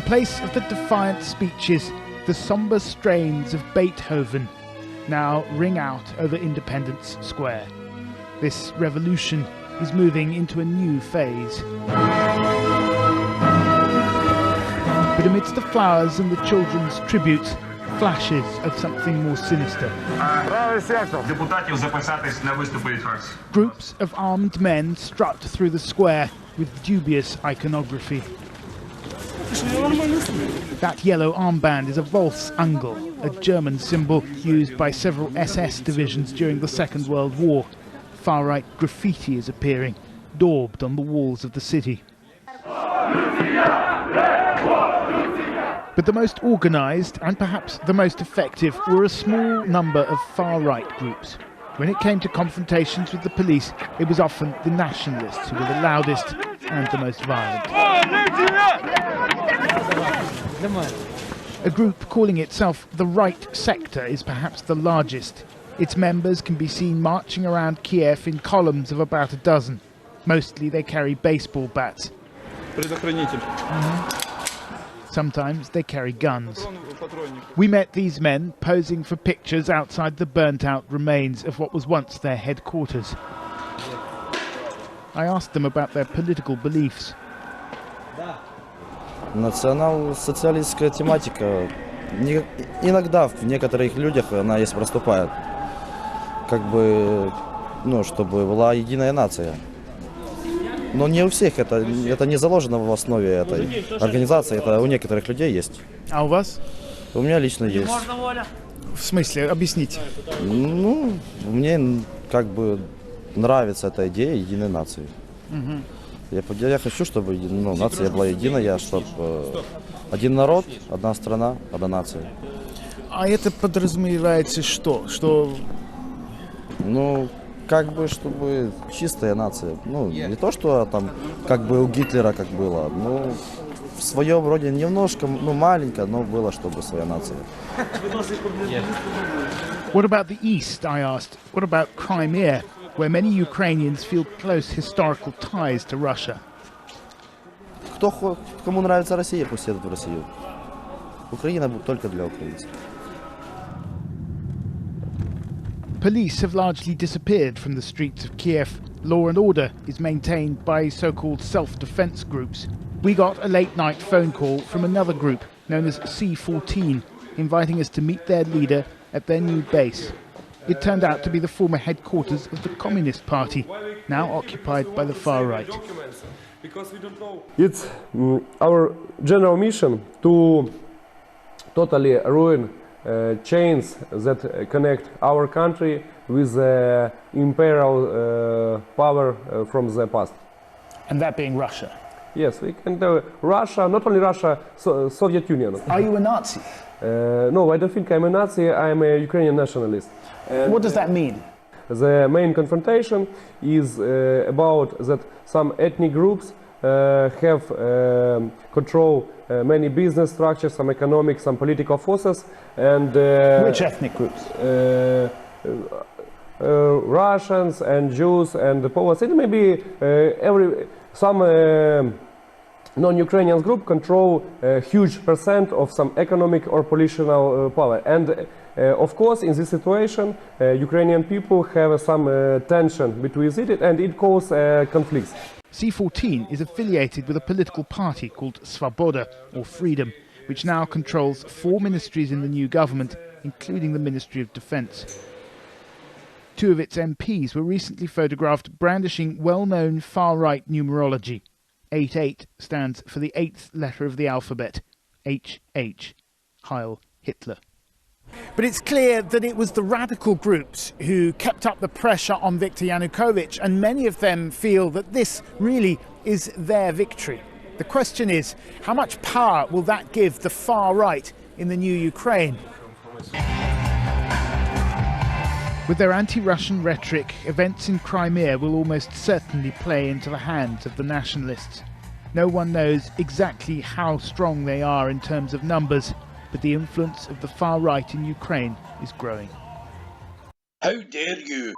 place of the defiant speeches, the sombre strains of Beethoven now ring out over Independence Square. This revolution is moving into a new phase. But amidst the flowers and the children's tributes, flashes of something more sinister. Groups of armed men strut through the square with dubious iconography. That yellow armband is a Volksangel, a German symbol used by several SS divisions during the Second World War. Far-right graffiti is appearing, daubed on the walls of the city. But the most organised and perhaps the most effective were a small number of far-right groups. When it came to confrontations with the police, it was often the nationalists who were the loudest and the most violent. A group calling itself the Right Sector is perhaps the largest. Its members can be seen marching around Kiev in columns of about a dozen. Mostly they carry baseball bats. Sometimes they carry guns. We met these men posing for pictures outside the burnt-out remains of what was once their headquarters. I asked them about their political beliefs. Национал-социалистская тематика иногда в некоторых людях она есть проступает, как бы, чтобы была единая нация. Но не у всех, это не заложено в основе этой организации, это у некоторых людей есть. А у вас? У меня лично есть. В смысле? Объясните. Мне как бы нравится эта идея единой нации. Я хочу, чтобы нация была единая, чтобы один народ, одна страна, одна нация. А это подразумевается что? Как бы, чтобы чистая нация. Не то, что там, как бы у Гитлера как было. В своем роде немножко, маленько, но было, чтобы своя нация. What about the East, I asked? What about Crimea, where many Ukrainians feel close historical ties to Russia? Кому нравится Россия, пусть едут в Россию. Украина только для украинцев. Police have largely disappeared from the streets of Kiev. Law and order is maintained by so-called self-defense groups. We got a late-night phone call from another group known as C14, inviting us to meet their leader at their new base. It turned out to be the former headquarters of the Communist Party, now occupied by the far right. It's our general mission to totally ruin chains that connect our country with the imperial power from the past. And that being Russia? Yes, we can do Russia, not only Russia, Soviet Union. Are you a Nazi? No, I don't think I'm a Nazi, I'm a Ukrainian nationalist. What does that mean? The main confrontation is about that some ethnic groups have control many business structures, some economic, some political forces, and which ethnic groups? Russians and Jews and the Poles. It may be some non-Ukrainian group control a huge percent of some economic or political power. And of course, in this situation, Ukrainian people have some tension between it, and it causes conflicts. C14 is affiliated with a political party called Svoboda, or Freedom, which now controls 4 ministries in the new government, including the Ministry of Defence. 2 of its MPs were recently photographed brandishing well-known far-right numerology. 88 stands for the 8th letter of the alphabet, HH, Heil Hitler. But it's clear that it was the radical groups who kept up the pressure on Viktor Yanukovych, and many of them feel that this really is their victory. The question is, how much power will that give the far right in the new Ukraine? With their anti-Russian rhetoric, events in Crimea will almost certainly play into the hands of the nationalists. No one knows exactly how strong they are in terms of numbers, but the influence of the far right in Ukraine is growing. How dare you!